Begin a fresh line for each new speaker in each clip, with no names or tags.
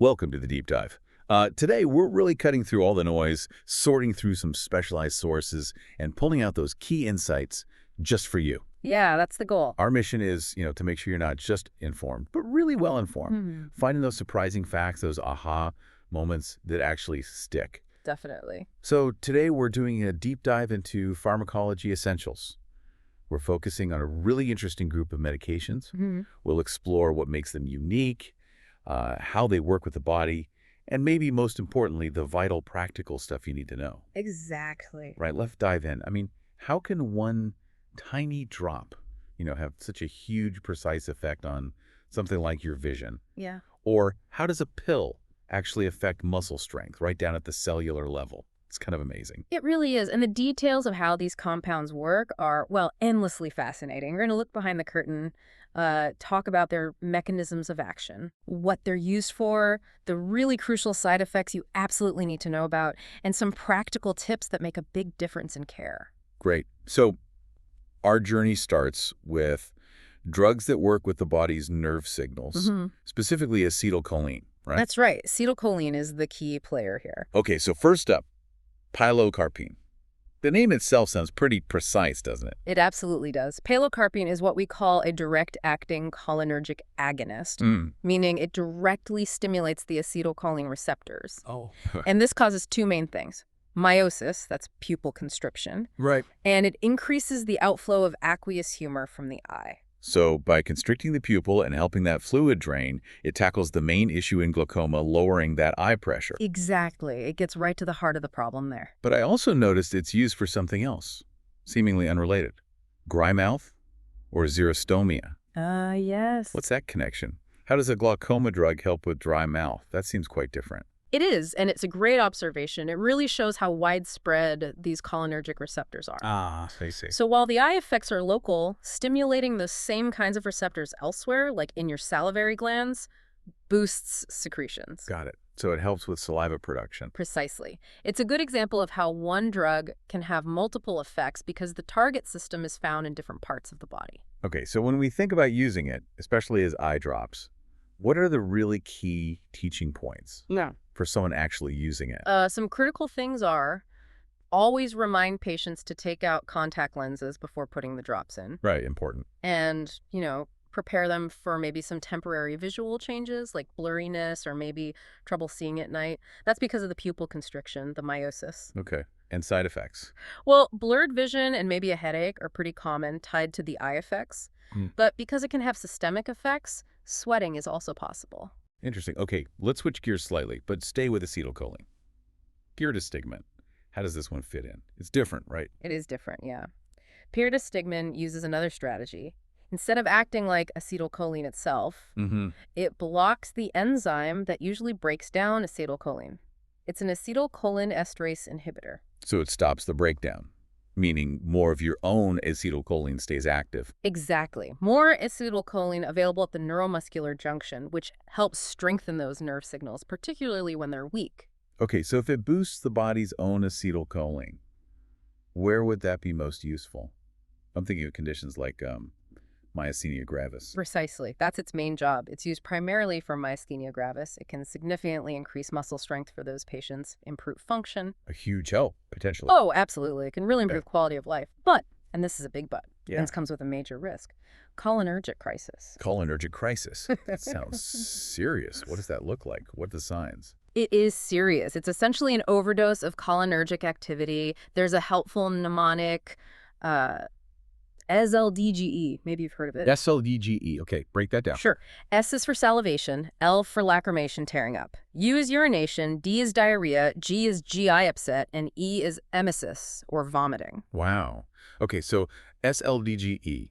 Welcome to the Deep Dive. Today, we're really cutting through all the noise, sorting through some specialized sources, and pulling out those key insights just for you.
Yeah, that's the goal.
Our mission is, to make sure you're not just informed, but really well informed. Finding those surprising facts, those aha moments that actually stick.
Definitely.
So today, we're doing a deep dive into pharmacology essentials. We're focusing on a really interesting group of medications. We'll explore what makes them unique, how they work with the body, and maybe most importantly, the vital practical stuff you need to know.
Exactly.
Right, let's dive in. I mean, how can one tiny drop, have such a huge, precise effect on something like your vision?
Yeah.
Or how does a pill actually affect muscle strength right down at the cellular level? It's kind of amazing.
It really is. And the details of how these compounds work are, well, endlessly fascinating. We're going to look behind the curtain, talk about their mechanisms of action, what they're used for, the really crucial side effects you absolutely need to know about, and some practical tips that make a big difference in care.
Great. So our journey starts with drugs that work with the body's nerve signals, specifically acetylcholine, right?
That's right. Acetylcholine is the key player here.
Okay, so first up, Pilocarpine. The name itself sounds pretty precise, doesn't it?
It absolutely does. Pilocarpine is what we call a direct-acting cholinergic agonist, meaning it directly stimulates the acetylcholine receptors.
Oh.
And this causes two main things. Meiosis, that's pupil constriction,
Right.
and it increases the outflow of aqueous humor from the eye.
So by constricting the pupil and helping that fluid drain, it tackles the main issue in glaucoma, lowering that eye pressure.
Exactly. It gets right to the heart of the problem there.
But I also noticed it's used for something else, seemingly unrelated. Dry mouth or xerostomia.
Yes.
What's that connection? How does a glaucoma drug help with dry mouth? That seems quite different.
It is, and it's a great observation. It really shows how widespread these cholinergic receptors are.
I see.
So while the eye effects are local, stimulating the same kinds of receptors elsewhere, like in your salivary glands, boosts secretions.
Got it. So it helps with saliva production.
Precisely. It's a good example of how one drug can have multiple effects because the target system is found in different parts of the body.
Okay, so when we think about using it, especially as eye drops, what are the really key teaching points for someone actually using it?
Some critical things are always remind patients to take out contact lenses before putting the drops in.
Right, important.
And, prepare them for maybe some temporary visual changes like blurriness or maybe trouble seeing at night. That's because of the pupil constriction, the meiosis.
Okay, and side effects?
Well, blurred vision and maybe a headache are pretty common tied to the eye effects. But because it can have systemic effects, sweating is also possible.
Interesting. Okay, let's switch gears slightly, but stay with acetylcholine. Pyridostigmine. How does this one fit in? It's different, right?
It is different, yeah. Pyridostigmine uses another strategy. Instead of acting like acetylcholine itself, it blocks the enzyme that usually breaks down acetylcholine. It's an acetylcholine esterase inhibitor.
So it stops the breakdown, meaning more of your own acetylcholine stays active.
Exactly. More acetylcholine available at the neuromuscular junction, which helps strengthen those nerve signals, particularly when they're weak.
Okay, so if it boosts the body's own acetylcholine, where would that be most useful? I'm thinking of conditions like myasthenia gravis.
Precisely. That's its main job. It's used primarily for myasthenia gravis. It can significantly increase muscle strength for those patients, improve function.
A huge help, potentially.
Oh, absolutely. It can really improve quality of life. But, and this is a big but,
Yeah.
and this comes with a major risk, cholinergic crisis.
Cholinergic crisis. That sounds serious. What does that look like? What are the signs?
It is serious. It's essentially an overdose of cholinergic activity. There's a helpful mnemonic, SLDGE. Maybe you've heard of it.
SLDGE. Okay, break that down.
Sure. S is for salivation, L for lacrimation, tearing up. U is urination, D is diarrhea, G is GI upset, and E is emesis, or vomiting.
Wow. Okay, so SLDGE.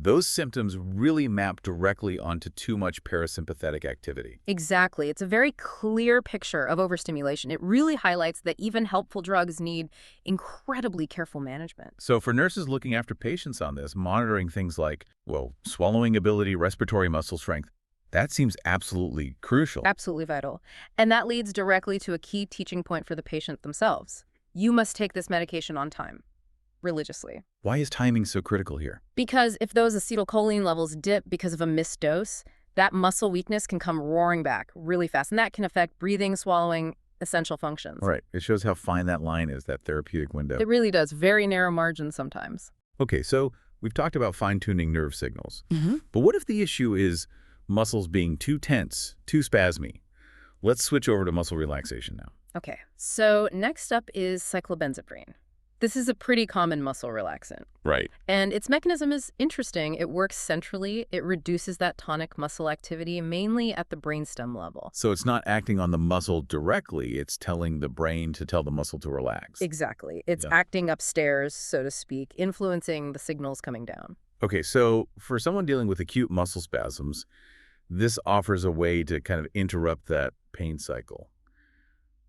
Those symptoms really map directly onto too much parasympathetic activity.
Exactly. It's a very clear picture of overstimulation. It really highlights that even helpful drugs need incredibly careful management.
So for nurses looking after patients on this, monitoring things like, swallowing ability, respiratory muscle strength, that seems absolutely crucial.
Absolutely vital. And that leads directly to a key teaching point for the patient themselves. You must take this medication on time. Religiously.
Why is timing so critical here?
Because if those acetylcholine levels dip because of a missed dose, that muscle weakness can come roaring back really fast, and that can affect breathing, swallowing, essential functions.
Right. It shows how fine that line is, that therapeutic window.
It really does. Very narrow margins sometimes.
Okay, so we've talked about fine-tuning nerve signals. But what if the issue is muscles being too tense, too spasmy? Let's switch over to muscle relaxation now.
Okay, so next up is cyclobenzaprine. This is a pretty common muscle relaxant.
Right.
And its mechanism is interesting. It works centrally. It reduces that tonic muscle activity, mainly at the brainstem level.
So it's not acting on the muscle directly, it's telling the brain to tell the muscle to relax.
Exactly. It's acting upstairs, so to speak, influencing the signals coming down.
Okay, so for someone dealing with acute muscle spasms, this offers a way to kind of interrupt that pain cycle.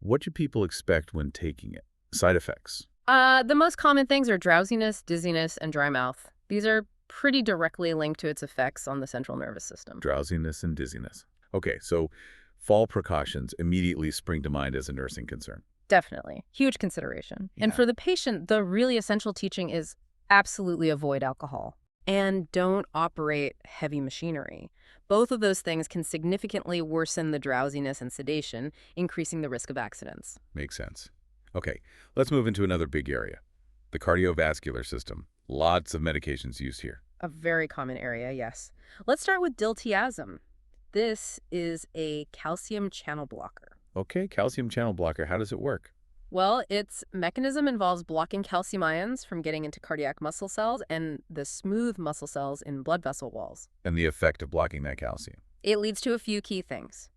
What do people expect when taking it? Side effects?
The most common things are drowsiness, dizziness, and dry mouth. These are pretty directly linked to its effects on the central nervous system.
Drowsiness and dizziness. Okay, so fall precautions immediately spring to mind as a nursing concern.
Definitely. Huge consideration.
Yeah.
And for the patient, the really essential teaching is absolutely avoid alcohol and don't operate heavy machinery. Both of those things can significantly worsen the drowsiness and sedation, increasing the risk of accidents.
Makes sense. Okay, let's move into another big area, the cardiovascular system. Lots of medications used here.
A very common area, yes. Let's start with Diltiazem. This is a calcium channel blocker.
Okay, calcium channel blocker, how does it work?
Well, its mechanism involves blocking calcium ions from getting into cardiac muscle cells and the smooth muscle cells in blood vessel walls.
And the effect of blocking that calcium?
It leads to a few key things.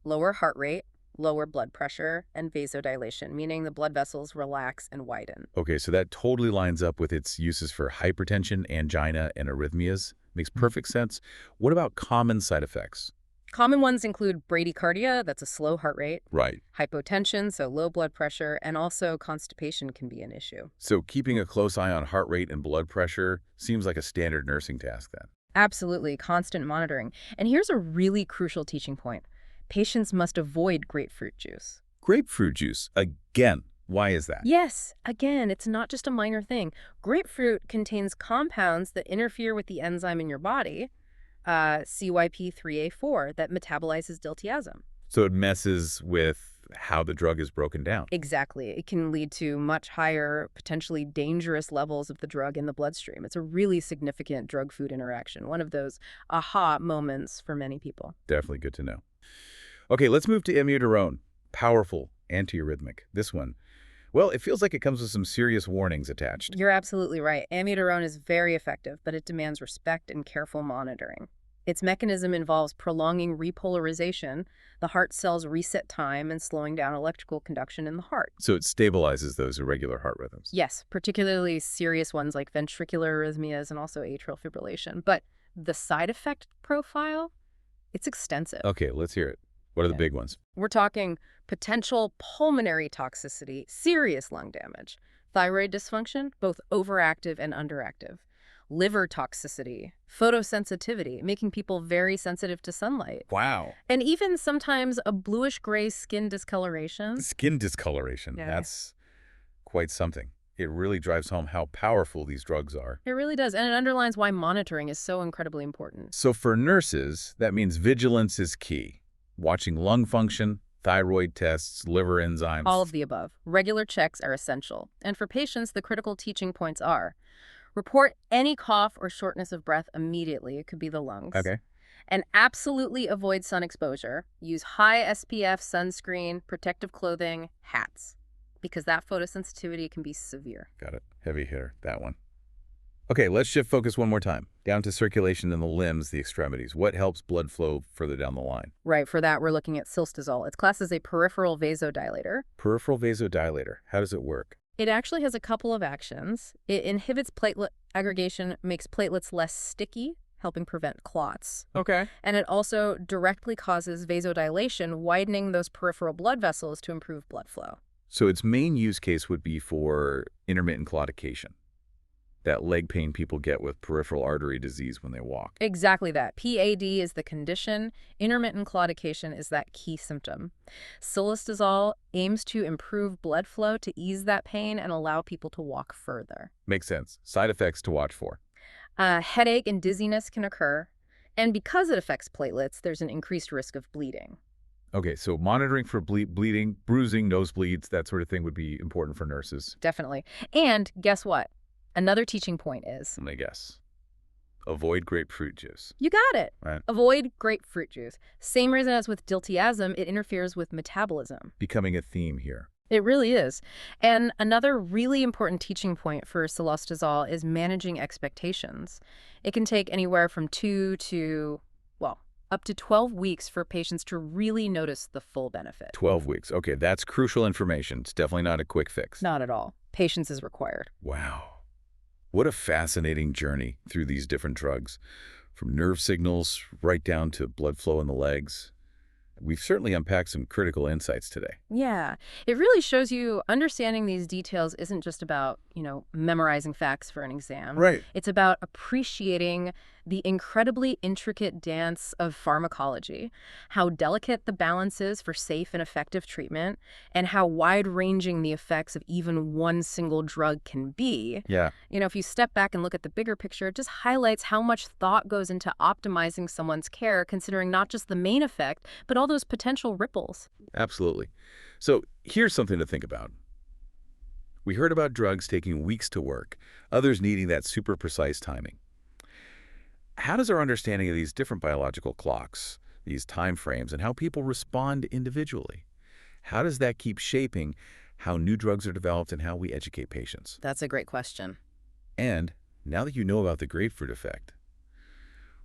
Lower heart rate, lower blood pressure, and vasodilation, meaning the blood vessels relax and widen.
Okay, so that totally lines up with its uses for hypertension, angina, and arrhythmias. Makes perfect sense. What about common side effects?
Common ones include bradycardia, that's a slow heart rate,
Right.
hypotension, so low blood pressure, and also constipation can be an issue.
So keeping a close eye on heart rate and blood pressure seems like a standard nursing task then.
Absolutely, constant monitoring. And here's a really crucial teaching point. Patients must avoid grapefruit juice.
Grapefruit juice, again. Why is that?
Yes, again, it's not just a minor thing. Grapefruit contains compounds that interfere with the enzyme in your body, CYP3A4, that metabolizes diltiazem.
So it messes with how the drug is broken down.
Exactly. It can lead to much higher, potentially dangerous levels of the drug in the bloodstream. It's a really significant drug-food interaction, one of those aha moments for many people.
Definitely good to know. Okay, let's move to Amiodarone. Powerful antiarrhythmic. This one, well, it feels like it comes with some serious warnings attached.
You're absolutely right. Amiodarone is very effective, but it demands respect and careful monitoring. Its mechanism involves prolonging repolarization, the heart cell's reset time, and slowing down electrical conduction in the heart.
So it stabilizes those irregular heart rhythms.
Yes, particularly serious ones like ventricular arrhythmias and also atrial fibrillation. But the side effect profile, it's extensive.
Okay, let's hear it. What are the big ones?
We're talking potential pulmonary toxicity, serious lung damage, thyroid dysfunction, both overactive and underactive, liver toxicity, photosensitivity, making people very sensitive to sunlight.
Wow.
And even sometimes a bluish-gray skin discoloration.
Skin discoloration.
Yeah.
That's quite something. It really drives home how powerful these drugs are.
It really does, and it underlines why monitoring is so incredibly important.
So for nurses, that means vigilance is key. Watching lung function, thyroid tests, liver enzymes.
All of the above. Regular checks are essential. And for patients, the critical teaching points are: report any cough or shortness of breath immediately. It could be the lungs.
Okay.
And absolutely avoid sun exposure. Use high SPF sunscreen, protective clothing, hats, because that photosensitivity can be severe.
Got it. Heavy hitter, that one. Okay, let's shift focus one more time. Down to circulation in the limbs, the extremities. What helps blood flow further down the line?
Right, for that, we're looking at silstazol. It's classed as a peripheral vasodilator.
Peripheral vasodilator. How does it work?
It actually has a couple of actions. It inhibits platelet aggregation, makes platelets less sticky, helping prevent clots.
Okay.
And it also directly causes vasodilation, widening those peripheral blood vessels to improve blood flow.
So its main use case would be for intermittent claudication, that leg pain people get with peripheral artery disease when they walk.
Exactly that. PAD is the condition. Intermittent claudication is that key symptom. Silstazol aims to improve blood flow to ease that pain and allow people to walk further.
Makes sense. Side effects to watch for.
Headache and dizziness can occur. And because it affects platelets, there's an increased risk of bleeding.
Okay, so monitoring for bleeding, bruising, nosebleeds, that sort of thing would be important for nurses.
Definitely. And guess what? Another teaching point is...
I guess. Avoid grapefruit juice.
You got it.
Right.
Avoid grapefruit juice. Same reason as with diltiazem, it interferes with metabolism.
Becoming a theme here.
It really is. And another really important teaching point for cilostazol is managing expectations. It can take anywhere from 2 to, well, up to 12 weeks for patients to really notice the full benefit.
12 weeks. Okay, that's crucial information. It's definitely not a quick fix.
Not at all. Patience is required.
Wow. What a fascinating journey through these different drugs, from nerve signals right down to blood flow in the legs. We've certainly unpacked some critical insights today.
Yeah, it really shows you understanding these details isn't just about, memorizing facts for an exam.
Right.
It's about appreciating the incredibly intricate dance of pharmacology, how delicate the balance is for safe and effective treatment, and how wide-ranging the effects of even one single drug can be.
Yeah.
If you step back and look at the bigger picture, it just highlights how much thought goes into optimizing someone's care, considering not just the main effect, but all those potential ripples.
Absolutely. So here's something to think about. We heard about drugs taking weeks to work, others needing that super precise timing. How does our understanding of these different biological clocks, these time frames, and how people respond individually, how does that keep shaping how new drugs are developed and how we educate patients?
That's a great question.
And now that you know about the grapefruit effect,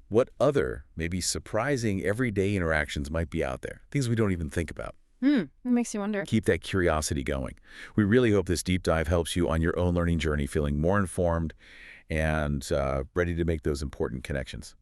what other, maybe surprising everyday interactions might be out there? Things we don't even think about.
It makes you wonder.
Keep that curiosity going. We really hope this deep dive helps you on your own learning journey, feeling more informed and ready to make those important connections.